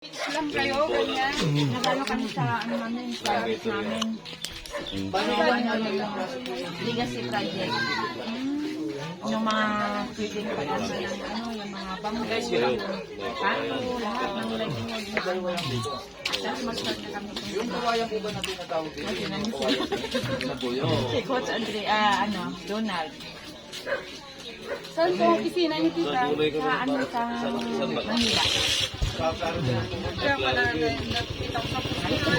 Lang kayo, ganyan. Nagano kami sa ano namin, sa alis namin. Legacy project. Yung mga feeding pa lang ng ano, yung mga bangkay, pato, lahat ng lighting wag. Tapos mag-start na kami. Yung kawayan po ba na tinatawag dito? Yung kawayan na po yun. Si Coach Andre, Donald. Saan po ang opisina niyo, tita? Sa ano, sa Manila. Kaya pala nakita ko sa opisina.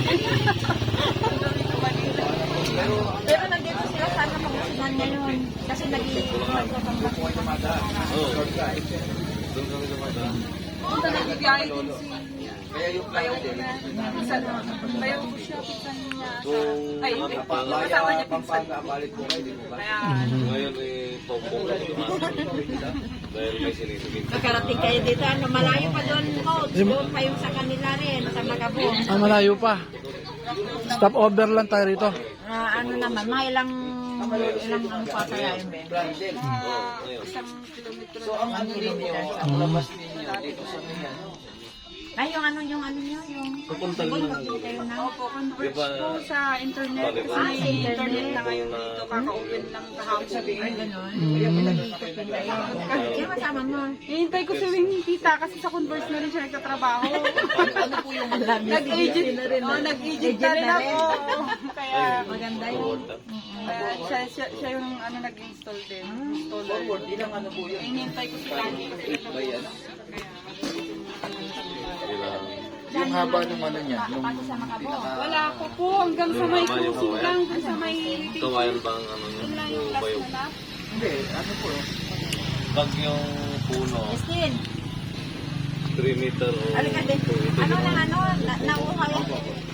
Pero nandito sila sana pag-usinan ngayon. Kasi nag-iiwan ko pang Punta nagbibiyahe din si... Kaya yung Bayaw ko na. Bayaw ko siya. Pisan niya. Ay, hindi. Kasama niya pinsan. Pampanga, balik po kayo, di ba? Kaya... Ngayon paupong na tumakas. Dahil may sinisingin. Nakarating kayo dito, ano, malayo pa doon, Coach. Doon pa yung sa kanila rin, sa Magabong. Malayo pa. Stop over lang tayo rito. Ano naman, mga ilang ano pa kaya yun, Ben? Isang kilometro. So, ang ano ninyo, ang labas ninyo dito sa Miyan, Ay, yung ano nyo, yung... Pupunta lang ng Kayo na. Opo, convert po sa internet. Kasi may internet na ngayon dito. Kaka-open lang kahapon. Ay, gano'n. Nag-iikot din kayo. Sino kasama mo? Hihintay ko si Wing tita kasi sa Converse na rin siya nagtatrabaho. ano po yung Nag-agent na rin. Nag-agent na rin ako. Kaya Maganda yun. siya yung ano nag-install din. forward, ilang ano po yun? Hinihintay ko si Lani. Ba yan? Yung haba ng ano niya, yung Sa Magabong. Wala ko po hanggang sa may cruising lang. Sa may Kawayan ba ang ano yun lang niya? yung last na lap. hindi, ano po, Pag yung puno, Christine, 3 meter o alika din. Ano na ano, nauha yan.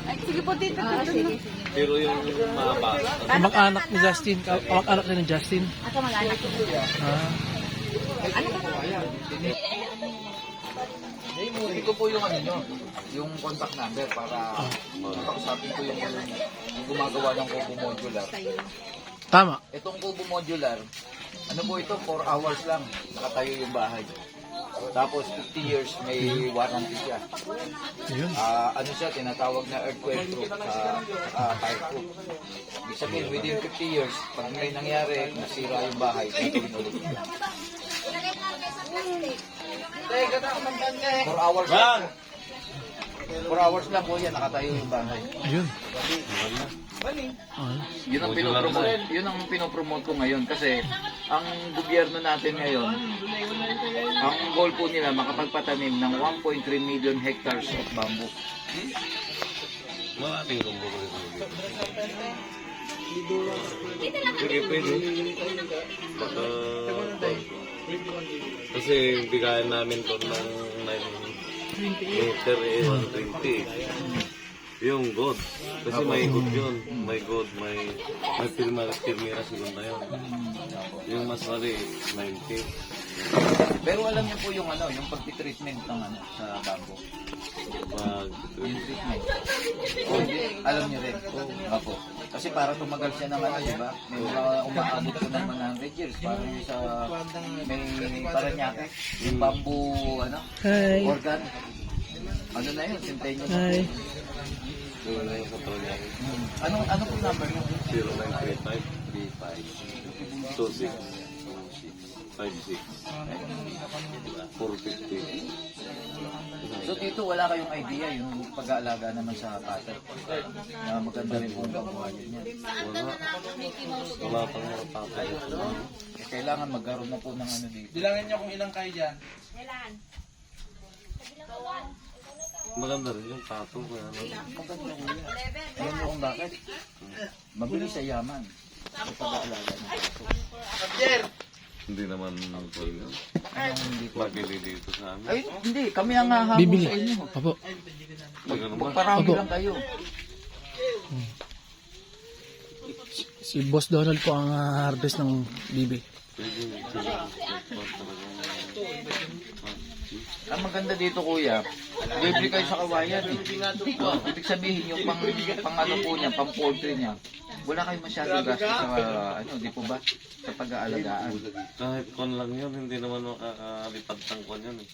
Ay, sige po dito. Sige. pero yung mahaba. Mag-anak ni Justin. Mag-anak din ni Justin. Ako mag-anak ko. Ano ka ba? hindi ko po yung ano nyo, yung contact number para makausapin ko yung gumagawa ng Kubo Modular. Tama. Itong Kubo Modular, ano po ito, 4 hours lang, nakatayo yung bahay. Tapos 50 years may warranty siya. Yun. Ano siya, tinatawag na earthquake proof sa fireproof. Ibig sabihin, within 50 years, pag may nangyari, nasira yung bahay, tutuloy ulit. 4 hours lang. 4 hours lang po yan, nakatayo yung bahay. Yun. Yun ang pinopromote ko ngayon kasi ang gobyerno natin ngayon, ang goal po nila makapagpatanim ng 1.3 million hectares of bamboo. Maraming kumbuko dito. Pwede. Baka, kasi bigayan namin doon ng 9 meter 120. Yung good. Kasi may good yun. May good, may pilmira siguro na yun. Yung mas mali, 90. Pero alam niyo po yung ano, yung pagtitreatment ng ano sa bamboo. Pag, Yung treatment. Alam niyo rin. Opo. Kasi para tumagal siya ng ano, di ba? May mga umaabot ko ng 100 years. Para yung sa may Paranaque. Yung bamboo, ano, Hi. organ. Ano na yun? Centennial. Hi. yun na yung control niya. Ano po number yun? 0935 26 56 450. So dito wala kayong idea yung pag-aalaga naman sa pater. Na maganda rin po ang pagbuhayin niya. Wala pang mga papay. Kailangan magkaroon na po ng ano dito. Bilangin niyo kung ilang kayo dyan. Maganda rin yung pato. Alam mo kung bakit? Mabilis sa yaman. Sa pag-aalaga niya. Hindi naman po yun. Mabili dito sa amin. Ay, hindi. Kami ang hahabol Bibili. sa inyo. Opo. May ganun ba? Magparami Opo. lang kayo. Si Boss Donald po ang harvest ng bibi. Ang maganda dito kuya, libre kayo sa kawayan. Ibig sabihin yung pang ano po niya, pang poultry niya. Wala kayo masyadong gastos sa ano, di po ba? Sa pag-aalagaan. Kahit kon lang yun, hindi naman makakalipad ng kon yun eh.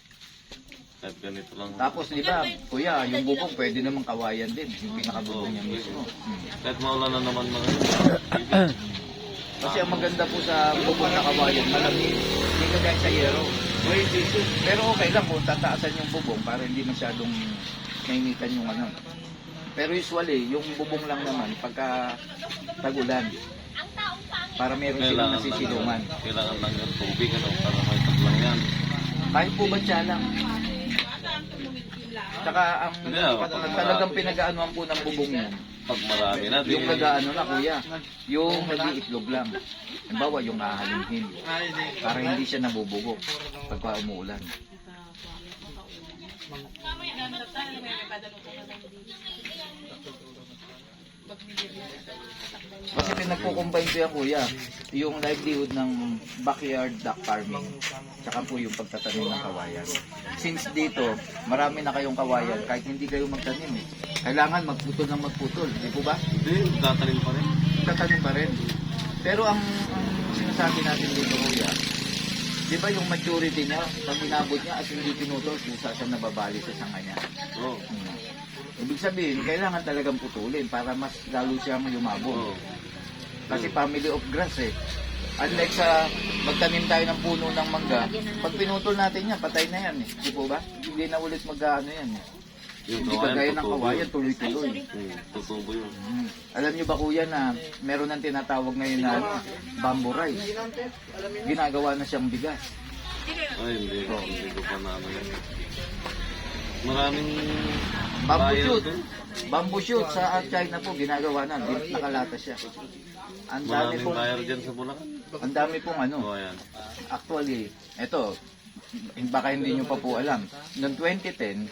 Kahit ganito lang. Tapos di ba, kuya, yung bubong pwede namang kawayan din. Yung pinakabubong niya mismo. Kahit maulan na naman mga Kasi ang maganda po sa bubong na kawayan, malamig. Hindi kagaya sa yero. Pero okay lang kung tataasan yung bubong para hindi masyadong mainitan yung ano. Pero usually, yung bubong lang naman pagka tagulan. Para meron silang nasisilungan. Kailangan lang yung tubig, ano, para may taglang yan. Kahit po ba siya lang? Tsaka ang talagang pinag-aanoan po ng bubong yan. Pag marami na, Yung nag-ano na kuya, yung nag-iitlog lang. Halimbawa yung hahalimhin. Para hindi siya nabubugok pagka umuulan. Kasi pinagkukumbine ko yan kuya, yung livelihood ng backyard duck farming, tsaka po yung pagtatanim ng kawayan. Since dito, marami na kayong kawayan, kahit hindi kayo magtanim eh. Kailangan magputol ng magputol, di po ba? Hindi, tatanim pa rin. Tatanim pa rin. Pero ang sinasabi natin dito kuya, di ba yung maturity niya, pag inabot niya at hindi pinutol, kusa siya nababali sa sanga niya. Oo. Ibig sabihin, kailangan talagang putulin para mas lalo siyang yumabong. Oo. Kasi family of grass eh. Unlike sa magtanim tayo ng puno ng mangga, pag pinutol natin yan, patay na yan eh. Di po ba? Hindi na ulit mag-ano yan eh. Yung Hindi kagaya ng kawayan, tuloy-tuloy. Tutubo yun. Alam niyo ba kuya na meron ng tinatawag ngayon na bamboo rice? Ginagawa na siyang bigas. Ay, hindi ko pa na ano yan. Maraming Bamboo bayan shoot. doon. Bamboo shoot sa China po, ginagawa na. Nakalata siya. Ang dami Maraming pong, bayar dyan sa Bulacan. ang dami pong ano. Oo, yan. Actually, eto, baka hindi nyo pa po alam. Noong 2010,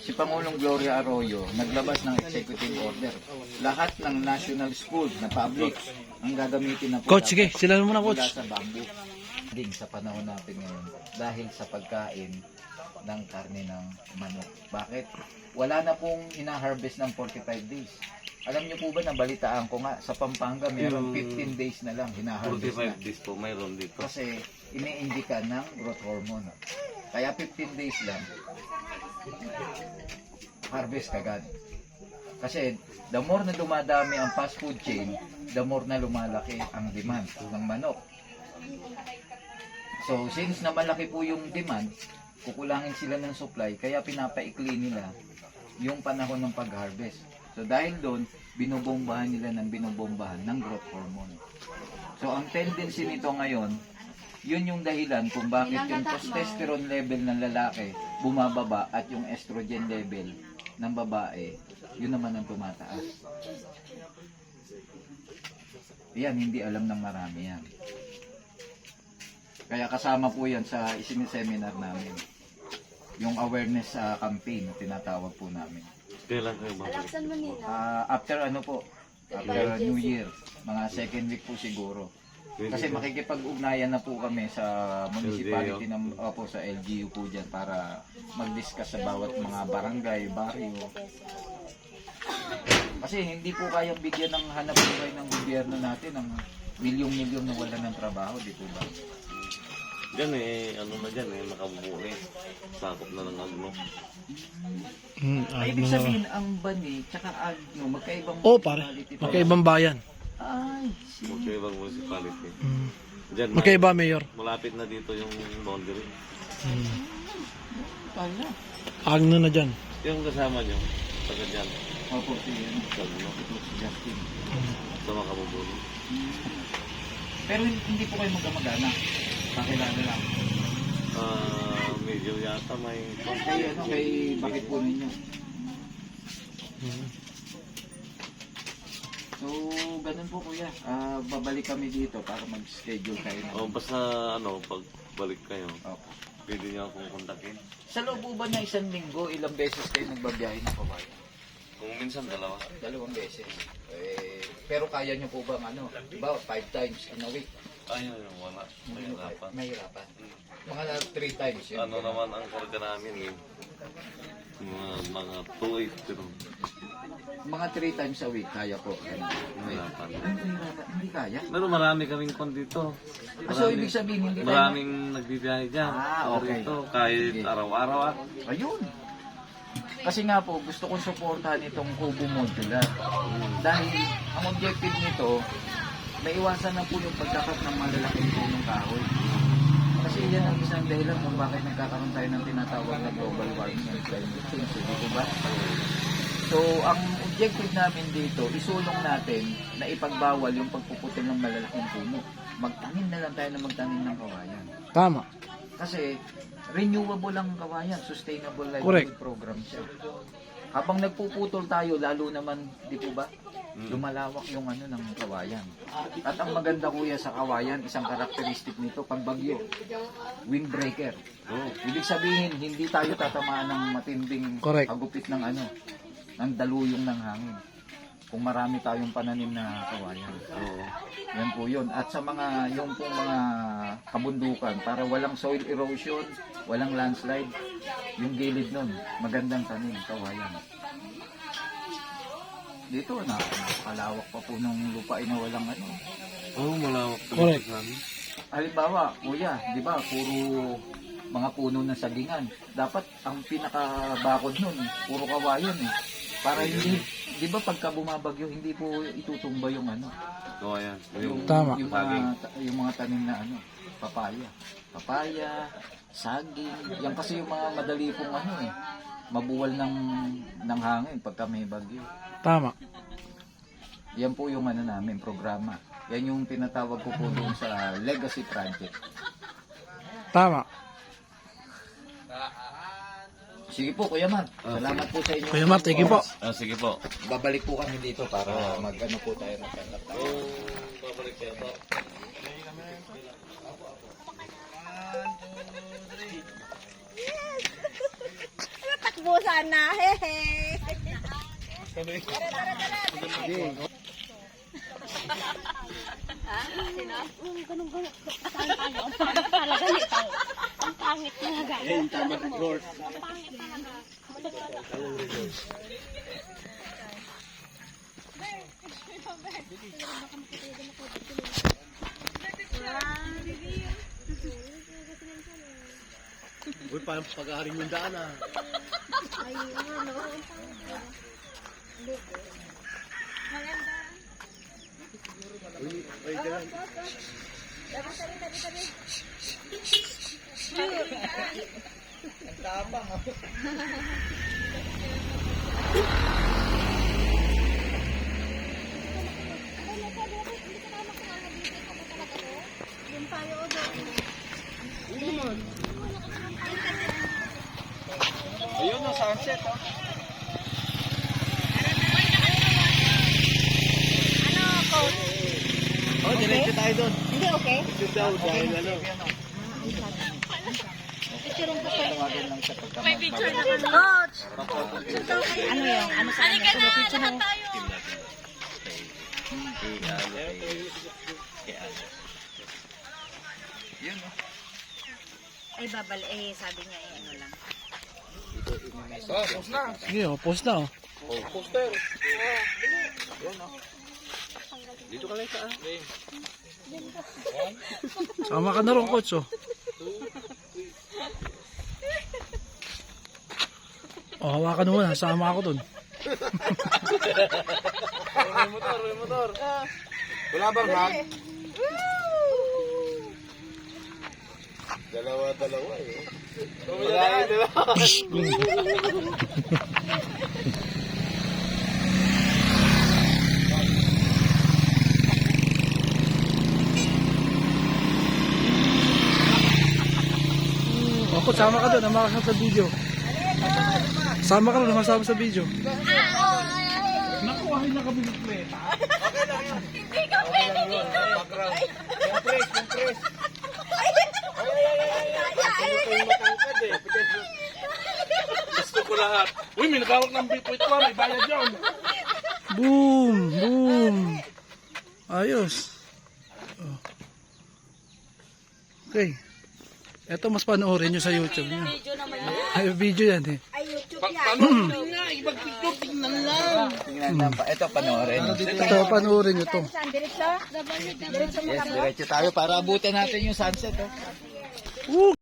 si Pangulong Gloria Arroyo naglabas ng executive order. Lahat ng national schools na public ang gagamitin na po Coach, sige, sila muna mula coach. sa bamboo. Din sa panahon natin ngayon dahil sa pagkain ng karne ng manok. Bakit? Wala na pong ina-harvest ng 45 days. Alam niyo po ba, nabalitaan ko nga, sa Pampanga meron 15 days na lang hina-harvest na. 45 days po, mayroon dito. Kasi iniindika ng growth hormone. Kaya 15 days lang, harvest kagad. Kasi the more na dumadami ang fast food chain, the more na lumalaki ang demand ng manok. So since na malaki po yung demand, kukulangin sila ng supply, kaya pinapaikli nila yung panahon ng pag-harvest. So dahil doon, binobombahan nila ng growth hormone. So ang tendency nito ngayon, yun yung dahilan kung bakit yung testosterone level ng lalaki bumababa at yung estrogen level ng babae, yun naman ang tumataas. Yan, hindi alam ng marami yan. Kaya kasama po yan sa isiniseminar namin. Yung awareness campaign na tinatawag po namin. Kailan kayo ba? After ano po, after New Year, mga second week po siguro. Kasi makikipag-ugnayan na po kami sa municipality ng sa LGU po dyan para mag-discuss sa bawat mga barangay, barrio. Kasi hindi po kayang bigyan ng hanap buhay ng gobyerno natin ng milyong-milyon na wala ng trabaho, di po ba? Diyan ano na dyan nakabuo sakop na ng agno. Ibig sabihin, ang bani, tsaka agno, magkaibang Pare, municipality pa. magkaibang bayan. Ay, Magkaibang municipality. Mm. Diyan, Magkaiba, Mayor. malapit na dito yung boundary. pala. Agno na dyan. Yung kasama nyo, taga dyan, Opo, si agno, Justin. sa makabubuno. Pero hindi po kayo magkamag-anak. Pakilala lang. Medyo yata may... Bakit po ninyo? So, ganun po kuya. Babalik kami dito para mag-schedule kayo. basta pagbalik kayo, Opo. pwede nyo akong kontakin. Sa loob po ba na isang linggo, ilang beses kayo nagbabiyahe ng kawayan? Kung minsan dalawa. 2 beses. Pero kaya nyo po bang diba, 5 times in a week? Ayun, wala. Mahirapan. Mahirapan. Mga 3 times yun. Ano naman ang karga namin Mga 2-8 pero Mga 3 times a week, kaya po. mahirapan. Hindi kaya. Pero marami kaming kon dito. So, ibig sabihin, hindi tayo... Maraming nagbibiyahe dyan. Okay. Dito, kahit Sige. araw-araw. Ayun. Kasi nga po, gusto kong suportahan itong Kubo Modular. Dahil ang objective nito, maiwasan na po yung pagkakat ng malalaking punong kahoy. Kasi yan ang isang dahilan kung bakit nagkakaroon tayo ng tinatawag na global warming and climate change. Di ba? So, ang objective namin dito, isulong natin na ipagbawal yung pagpuputol ng malalaking puno. Magtanim na lang tayo na magtanim ng kawayan. Tama. Kasi renewable ang kawayan, sustainable Correct. livelihood program siya. Habang nagpuputol tayo, lalo naman, di po ba, lumalawak yung ano ng kawayan. At ang maganda kuya sa kawayan, isang karakteristik nito, pag bagyo, windbreaker. Ibig sabihin, hindi tayo tatamaan ng matinding Correct. hagupit ng ano, ng daluyong ng hangin. Kung marami tayong pananim na kawayan. Oo. Yan po yun. At sa mga, yung pong mga kabundukan, para walang soil erosion, walang landslide, yung gilid nun, magandang tanim, kawayan. Dito, napakalawak pa po ng lupain na walang ano. Oo, malawak. Correct. Halimbawa, kuya, di ba, puro mga puno ng sagingan. Dapat ang pinakabakod nun, puro kawayan eh. Para hindi, di ba pagka bumabagyo, hindi po itutumba yung ano. Kawayan. Tama. Yung mga tanim na ano, papaya. Papaya, saging. Yan kasi yung mga madali pong ano eh, mabuwal ng hangin pagka may bagyo. Tama. Yan po yung ano namin, programa. Yan yung tinatawag ko po doon sa Legacy Project. Tama. Sige po, Kuya Mar. Salamat po sa inyo. Kuya Mar, thank you po. Sige po. Babalik po kami dito para mag-ano po tayo ng Babalik kayo po. Takbo sana, hehe. Uy, parang pag-aaring yung daan ah. Ayun o, sunset o. Ano, coach? Oh, diretso tayo doon. Hindi, okay? Picture daw, dahil ano. May picture na kami. Coach! Ano yung? Ano sa kanya? Ano picture mo? Yun o. Ay, babal. Eh, sabi niya eh, ano lang. Sige, oh, post na oh. Dito ka lang sa Sama ka na rin, coach oh. Oh, hawakan mo na, sama ako dun. motor. Wala bang bag? Dalawa eh. Oh, coach, sama ka dun, namakasama sa video. Sama ka na, namasama sa video. Naku, ay nakabibigpleta. Hindi kami, hindi ko! Compress. Gusto ko lahat. Uy, may nagawak ng bitwit ko, may bayad yun. Boom! Boom! Ayos. Oh. Okay. Eto, mas panoorin nyo sa YouTube nyo. Video naman yan. Ay, video yan eh. Tingnan lang pa. Ito, panoorin. Ito, panoorin nyo to. Yes, diretso tayo para abutin natin yung sunset. Oh.